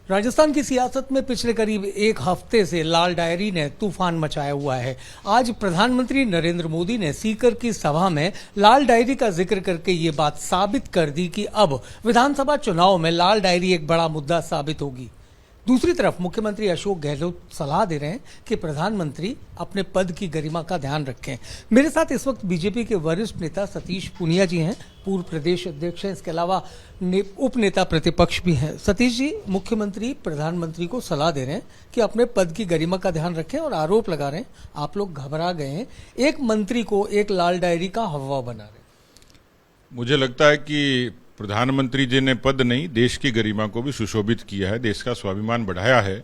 राजस्थान की सियासत में पिछले करीब एक हफ्ते से लाल डायरी ने तूफान मचाया हुआ है। आज प्रधानमंत्री नरेंद्र मोदी ने सीकर की सभा में लाल डायरी का जिक्र करके ये बात साबित कर दी कि अब विधानसभा चुनाव में लाल डायरी एक बड़ा मुद्दा साबित होगी। दूसरी तरफ मुख्यमंत्री अशोक गहलोत सलाह दे रहे हैं कि प्रधानमंत्री अपने पद की गरिमा का ध्यान रखें। मेरे साथ इस वक्त बीजेपी के वरिष्ठ नेता सतीश पूनिया जी हैं, पूर्व प्रदेश अध्यक्ष हैं, इसके अलावा उप नेता प्रतिपक्ष भी हैं। सतीश जी, मुख्यमंत्री प्रधानमंत्री को सलाह दे रहे हैं कि अपने पद की गरिमा का ध्यान रखें और आरोप लगा रहे हैं आप लोग घबरा गए हैं, एक मंत्री को एक लाल डायरी का हवा बना रहे हैं। मुझे लगता है कि प्रधानमंत्री जी ने पद नहीं, देश की गरिमा को भी सुशोभित किया है, देश का स्वाभिमान बढ़ाया है।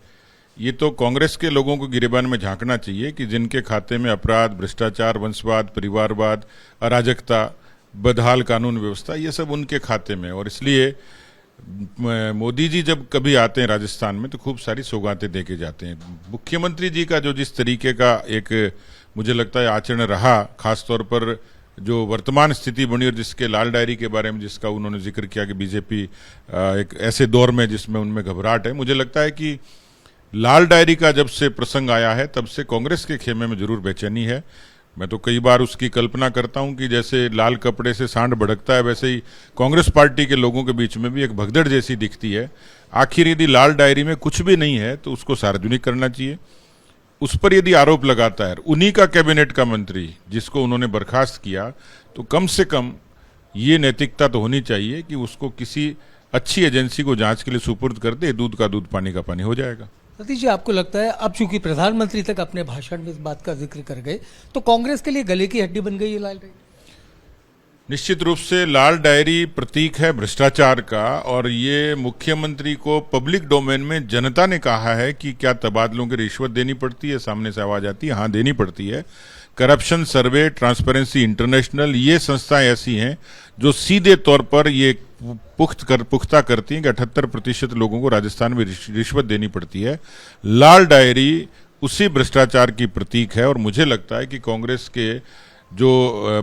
ये तो कांग्रेस के लोगों को गिरेबान में झांकना चाहिए कि जिनके खाते में अपराध, भ्रष्टाचार, वंशवाद, परिवारवाद, अराजकता, बदहाल कानून व्यवस्था, ये सब उनके खाते में। और इसलिए मोदी जी जब कभी आते हैं राजस्थान में तो खूब सारी सौगातें दे के जाते हैं। मुख्यमंत्री जी का जो जिस तरीके का एक मुझे लगता है आचरण रहा, खासतौर पर जो वर्तमान स्थिति बनी और जिसके लाल डायरी के बारे में जिसका उन्होंने जिक्र किया कि बीजेपी एक ऐसे दौर में जिसमें उनमें घबराहट है, मुझे लगता है कि लाल डायरी का जब से प्रसंग आया है तब से कांग्रेस के खेमे में जरूर बेचैनी है। मैं तो कई बार उसकी कल्पना करता हूं कि जैसे लाल कपड़े से सांड भड़कता है, वैसे ही कांग्रेस पार्टी के लोगों के बीच में भी एक भगदड़ जैसी दिखती है। आखिर यदि लाल डायरी में कुछ भी नहीं है तो उसको सार्वजनिक करना चाहिए। उस पर यदि आरोप लगाता है उन्हीं का कैबिनेट का मंत्री जिसको उन्होंने बर्खास्त किया, तो कम से कम ये नैतिकता तो होनी चाहिए कि उसको किसी अच्छी एजेंसी को जांच के लिए सुपुर्द कर दे, दूध का दूध पानी का पानी हो जाएगा। सतीश जी, आपको लगता है अब चूंकि प्रधानमंत्री तक अपने भाषण में इस बात का जिक्र कर गए तो कांग्रेस के लिए गले की हड्डी बन गई है लाल डायरी? निश्चित रूप से लाल डायरी प्रतीक है भ्रष्टाचार का, और ये मुख्यमंत्री को पब्लिक डोमेन में जनता ने कहा है कि क्या तबादलों की रिश्वत देनी पड़ती है, सामने से आवाज आती है हाँ देनी पड़ती है। करप्शन सर्वे, ट्रांसपेरेंसी इंटरनेशनल, ये संस्थाएं ऐसी हैं जो सीधे तौर पर ये पुख्ता करती हैं कि 78% लोगों को राजस्थान में रिश्वत देनी पड़ती है। लाल डायरी उसी भ्रष्टाचार की प्रतीक है और मुझे लगता है कि कांग्रेस के जो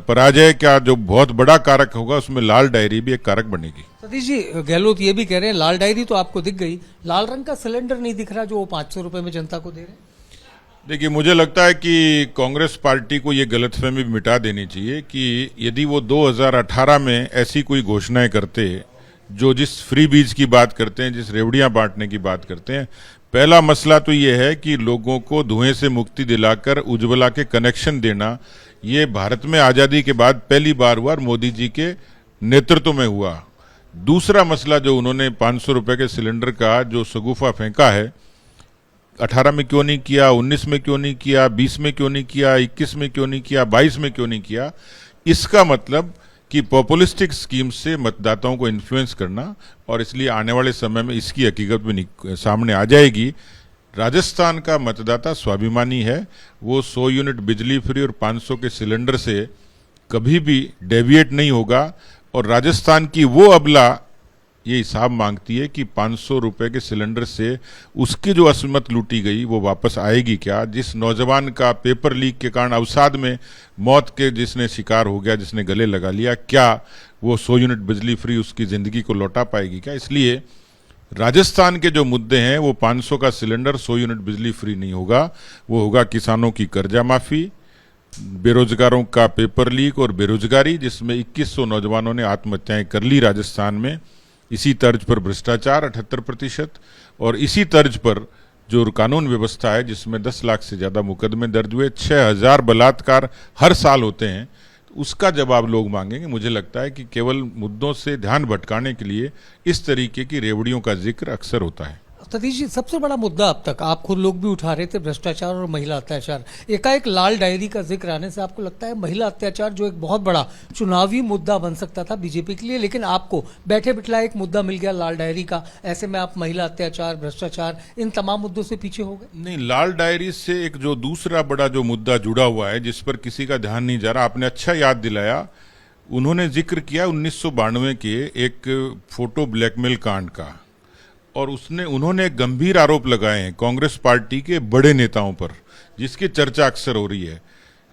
पराजय का जो बहुत बड़ा कारक होगा उसमें लाल डायरी भी एक कारक बनेगी। सतीश जी, गहलोत ये भी कह रहे हैं लाल डायरी तो आपको दिख गई, लाल रंग का सिलेंडर नहीं दिख रहा जो वो 500 रुपए में जनता को दे रहे हैं। देखिए, मुझे लगता है कि कांग्रेस पार्टी को ये गलतफहमी मिटा देनी चाहिए कि यदि वो 2018 में ऐसी कोई घोषणाएं करते जो जिस फ्री बीज की बात करते हैं, जिस रेवड़ियां बांटने की बात करते हैं, पहला मसला तो ये है कि लोगों को धुएं से मुक्ति दिलाकर उज्ज्वला के कनेक्शन देना, ये भारत में आजादी के बाद पहली बार हुआ और मोदी जी के नेतृत्व में हुआ। दूसरा मसला जो उन्होंने 500 रुपए के सिलेंडर का जो शगुफा फेंका है, 18 में क्यों नहीं किया, 19 में क्यों नहीं किया, 20 में क्यों नहीं किया, 21 में क्यों नहीं किया, 22 में क्यों नहीं किया, इसका मतलब कि पॉपुलिस्टिक स्कीम से मतदाताओं को इन्फ्लुएंस करना, और इसलिए आने वाले समय में इसकी हकीकत भी सामने आ जाएगी। राजस्थान का मतदाता स्वाभिमानी है, वो 100 यूनिट बिजली फ्री और 500 के सिलेंडर से कभी भी डेविएट नहीं होगा। और राजस्थान की वो अबला ये हिसाब मांगती है कि 500 रुपए के सिलेंडर से उसकी जो असमत लूटी गई वो वापस आएगी क्या। जिस नौजवान का पेपर लीक के कारण अवसाद में मौत के जिसने शिकार हो गया, जिसने गले लगा लिया, क्या वो 100 यूनिट बिजली फ्री उसकी जिंदगी को लौटा पाएगी क्या। इसलिए राजस्थान के जो मुद्दे हैं वो 500 का सिलेंडर, 100 यूनिट बिजली फ्री नहीं होगा, वो होगा किसानों की कर्जा माफी, बेरोजगारों का पेपर लीक और बेरोजगारी, जिसमें 2100 नौजवानों ने आत्महत्याएं कर ली राजस्थान में। इसी तर्ज पर भ्रष्टाचार 78%, और इसी तर्ज पर जो कानून व्यवस्था है जिसमें 10 लाख से ज्यादा मुकदमे दर्ज हुए, 6000 बलात्कार हर साल होते हैं, उसका जवाब लोग मांगेंगे। मुझे लगता है कि केवल मुद्दों से ध्यान भटकाने के लिए इस तरीके की रेवड़ियों का जिक्र अक्सर होता है। सतीश जी, सबसे बड़ा मुद्दा अब तक आप खुद लोग भी उठा रहे थे, भ्रष्टाचार और महिला अत्याचार। एकाएक लाल डायरी का जिक्र आने से आपको लगता है महिला अत्याचार जो एक बहुत बड़ा चुनावी मुद्दा बन सकता था बीजेपी के लिए, लेकिन आपको बैठे बिठलाए एक मुद्दा मिल गया लाल डायरी का, ऐसे में आप महिला अत्याचार, भ्रष्टाचार, इन तमाम मुद्दों से पीछे हो गए? नहीं, लाल डायरी से एक जो दूसरा बड़ा जो मुद्दा जुड़ा हुआ है जिस पर किसी का ध्यान नहीं जा रहा, आपने अच्छा याद दिलाया। उन्होंने जिक्र किया 1992 के एक फोटो ब्लैकमेल कांड का, और उन्होंने गंभीर आरोप लगाए हैं कांग्रेस पार्टी के बड़े नेताओं पर, जिसकी चर्चा अक्सर हो रही है।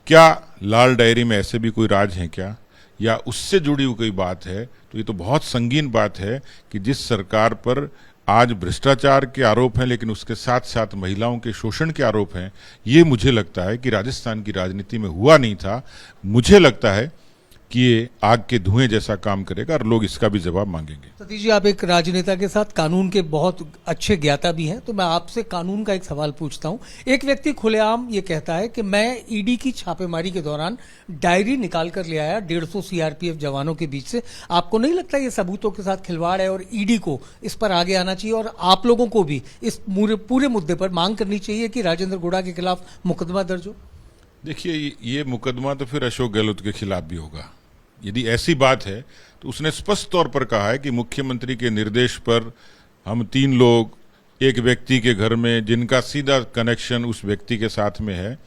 क्या लाल डायरी में ऐसे भी कोई राज है क्या, या उससे जुड़ी हुई कोई बात है? तो ये तो बहुत संगीन बात है कि जिस सरकार पर आज भ्रष्टाचार के आरोप हैं, लेकिन उसके साथ साथ महिलाओं के शोषण के आरोप हैं। ये मुझे लगता है कि राजस्थान की राजनीति में हुआ नहीं था। मुझे लगता है कि ये आग के धुएं जैसा काम करेगा और लोग इसका भी जवाब मांगेंगे। सतीश जी, आप एक राजनेता के साथ कानून के बहुत अच्छे ज्ञाता भी हैं, तो मैं आपसे कानून का एक सवाल पूछता हूं। एक व्यक्ति खुलेआम ये कहता है कि मैं ईडी की छापेमारी के दौरान डायरी निकाल कर ले आया 150 सीआरपीएफ जवानों के बीच से। आपको नहीं लगता ये सबूतों के साथ खिलवाड़ है और ईडी को इस पर आगे आना चाहिए और आप लोगों को भी इस पूरे मुद्दे पर मांग करनी चाहिए कि राजेंद्र गोड़ा के खिलाफ मुकदमा दर्ज हो? देखिए, ये मुकदमा तो फिर अशोक गहलोत के खिलाफ भी होगा। यदि ऐसी बात है तो उसने स्पष्ट तौर पर कहा है कि मुख्यमंत्री के निर्देश पर हम 3 लोग एक व्यक्ति के घर में, जिनका सीधा कनेक्शन उस व्यक्ति के साथ में है,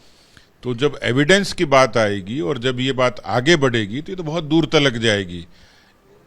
तो जब एविडेंस की बात आएगी और जब ये बात आगे बढ़ेगी तो ये तो बहुत दूर तक जाएगी।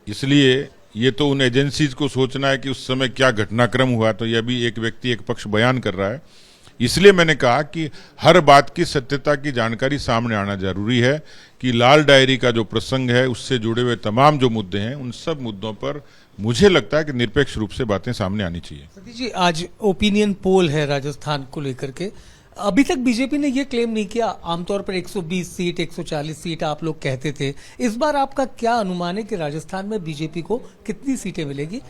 इसलिए ये तो उन एजेंसीज को सोचना है कि उस समय क्या घटनाक्रम हुआ, तो यह भी एक व्यक्ति एक पक्ष बयान कर रहा है। इसलिए मैंने कहा कि हर बात की सत्यता की जानकारी सामने आना जरूरी है कि लाल डायरी का जो प्रसंग है, उससे जुड़े हुए तमाम जो मुद्दे हैं, उन सब मुद्दों पर मुझे लगता है कि निरपेक्ष रूप से बातें सामने आनी चाहिए। सतीश जी, आज ओपिनियन पोल है राजस्थान को लेकर के। अभी तक बीजेपी ने ये क्लेम नहीं किया। आमतौर पर 120 सीट 140 सीट आप लोग कहते थे। इस बार आपका क्या अनुमान है कि राजस्थान में बीजेपी को कितनी सीटें मिलेगी?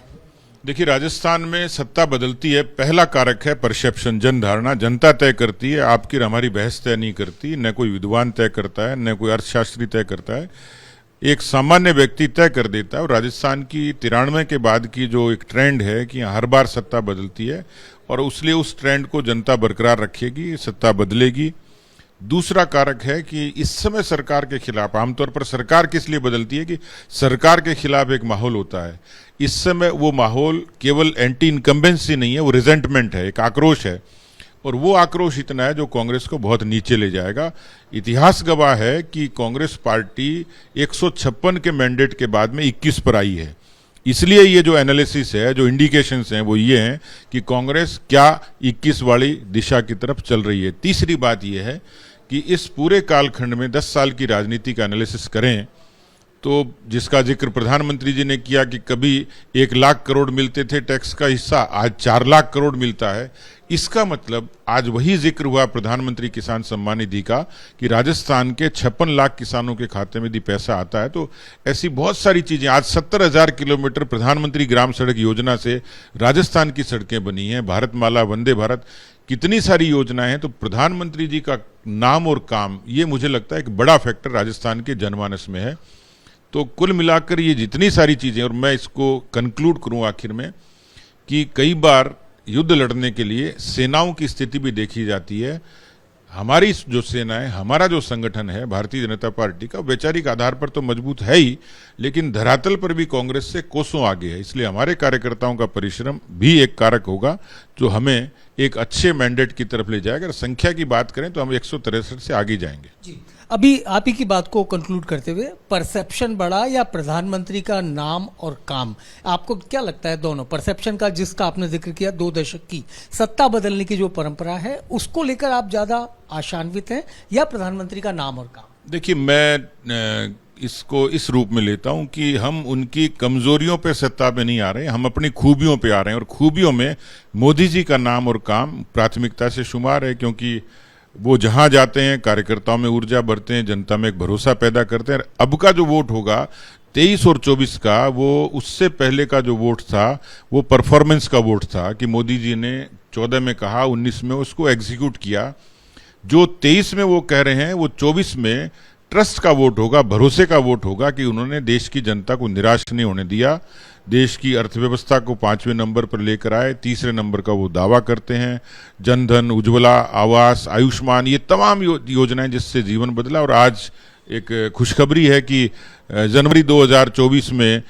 देखिए, राजस्थान में सत्ता बदलती है, पहला कारक है परसेप्शन, जनधारणा। जनता तय करती है, आपकी और हमारी बहस तय नहीं करती, न कोई विद्वान तय करता है, न कोई अर्थशास्त्री तय करता है। एक सामान्य व्यक्ति तय कर देता है। और राजस्थान की 93 के बाद की जो एक ट्रेंड है कि हर बार सत्ता बदलती है और इसलिए उस ट्रेंड को जनता बरकरार रखेगी, सत्ता बदलेगी। दूसरा कारक है कि इस समय सरकार के खिलाफ, आमतौर पर सरकार किस लिए बदलती है कि सरकार के खिलाफ एक माहौल होता है। इस समय वो माहौल केवल एंटी इनकम्बेंसी नहीं है, वो रिजेंटमेंट है, एक आक्रोश है। और वो आक्रोश इतना है जो कांग्रेस को बहुत नीचे ले जाएगा। इतिहास गवाह है कि कांग्रेस पार्टी 156 के मैंडेट के बाद में 21 पर आई है। इसलिए ये जो एनालिसिस है, जो इंडिकेशंस हैं, वो ये हैं कि कांग्रेस क्या 21 वाली दिशा की तरफ चल रही है। तीसरी बात ये है कि इस पूरे कालखंड में 10 साल की राजनीति का एनालिसिस करें तो जिसका जिक्र प्रधानमंत्री जी ने किया कि कभी 1 लाख करोड़ मिलते थे टैक्स का हिस्सा, आज 4 लाख करोड़ मिलता है। इसका मतलब आज वही जिक्र हुआ प्रधानमंत्री किसान सम्मान निधि का कि राजस्थान के 56 लाख किसानों के खाते में यदि पैसा आता है तो ऐसी बहुत सारी चीजें। आज 70,000 किलोमीटर प्रधानमंत्री ग्राम सड़क योजना से राजस्थान की सड़कें बनी हैं, भारतमाला, वंदे भारत, कितनी सारी योजनाएं हैं। तो प्रधानमंत्री जी का नाम और काम, ये मुझे लगता है एक बड़ा फैक्टर राजस्थान के जनमानस में है। तो कुल मिलाकर ये जितनी सारी चीजें, और मैं इसको कंक्लूड करूं आखिर में कि कई बार युद्ध लड़ने के लिए सेनाओं की स्थिति भी देखी जाती है। हमारी जो सेना है, हमारा जो संगठन है भारतीय जनता पार्टी का, वैचारिक आधार पर तो मजबूत है ही, लेकिन धरातल पर भी कांग्रेस से कोसों आगे है। इसलिए हमारे कार्यकर्ताओं का परिश्रम भी एक कारक होगा जो हमें एक अच्छे मैंडेट की तरफ ले जाएगा। अगर संख्या की बात करें तो हम 163 से आगे जाएंगे। जी, अभी आप ही की बात को कंक्लूड करते हुए, परसेप्शन बड़ा या प्रधानमंत्री का नाम और काम, आपको क्या लगता है? दोनों, परसेप्शन का जिसका आपने जिक्र किया, 2 दशक की सत्ता बदलने की जो परंपरा है, उसको लेकर आप ज्यादा आशान्वित हैं या प्रधानमंत्री का नाम और काम? देखिए, मैं इसको इस रूप में लेता हूं कि हम उनकी कमजोरियों पे सत्ता पे नहीं आ रहे हैं, हम अपनी खूबियों पे आ रहे हैं। और खूबियों में मोदी जी का नाम और काम प्राथमिकता से शुमार है, क्योंकि वो जहां जाते हैं कार्यकर्ताओं में ऊर्जा भरते हैं, जनता में एक भरोसा पैदा करते हैं। अब का जो वोट होगा 23 और 24 का, वो उससे पहले का जो वोट था वो परफॉर्मेंस का वोट था कि मोदी जी ने 14 में कहा, 19 में उसको एग्जीक्यूट किया। जो 23 में वो कह रहे हैं वो 24 में ट्रस्ट का वोट होगा, भरोसे का वोट होगा कि उन्होंने देश की जनता को निराश नहीं होने दिया, देश की अर्थव्यवस्था को 5वें नंबर पर लेकर आए। 3रे नंबर का वो दावा करते हैं। जनधन, उज्ज्वला, आवास, आयुष्मान, ये तमाम योजनाएं जिससे जीवन बदला। और आज एक खुशखबरी है कि जनवरी 2024 में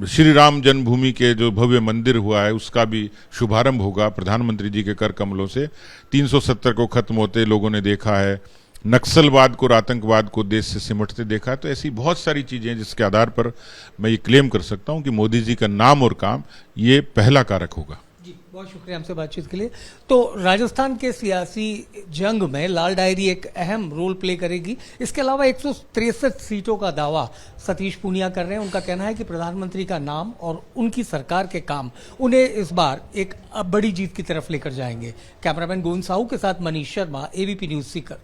श्री राम जन्मभूमि के जो भव्य मंदिर हुआ है उसका भी शुभारंभ होगा प्रधानमंत्री जी के कर कमलों से। 370 को खत्म होते लोगों ने देखा है, नक्सलवाद को और आतंकवाद को देश से सिमटते देखा है। तो ऐसी बहुत सारी चीजें हैं जिसके आधार पर मैं ये क्लेम कर सकता हूं कि मोदी जी का नाम और काम ये पहला कारक होगा। जी। बहुत शुक्रिया हमसे बातचीत के लिए। तो राजस्थान के सियासी जंग में लाल डायरी एक अहम रोल प्ले करेगी। इसके अलावा 163 सीटों का दावा सतीश पूनिया कर रहे हैं। उनका कहना है कि प्रधानमंत्री का नाम और उनकी सरकार के काम उन्हें इस बार एक बड़ी जीत की तरफ लेकर जाएंगे। कैमरामैन गोविंद साहू के साथ मनीष शर्मा, एबीपी न्यूज सीकर।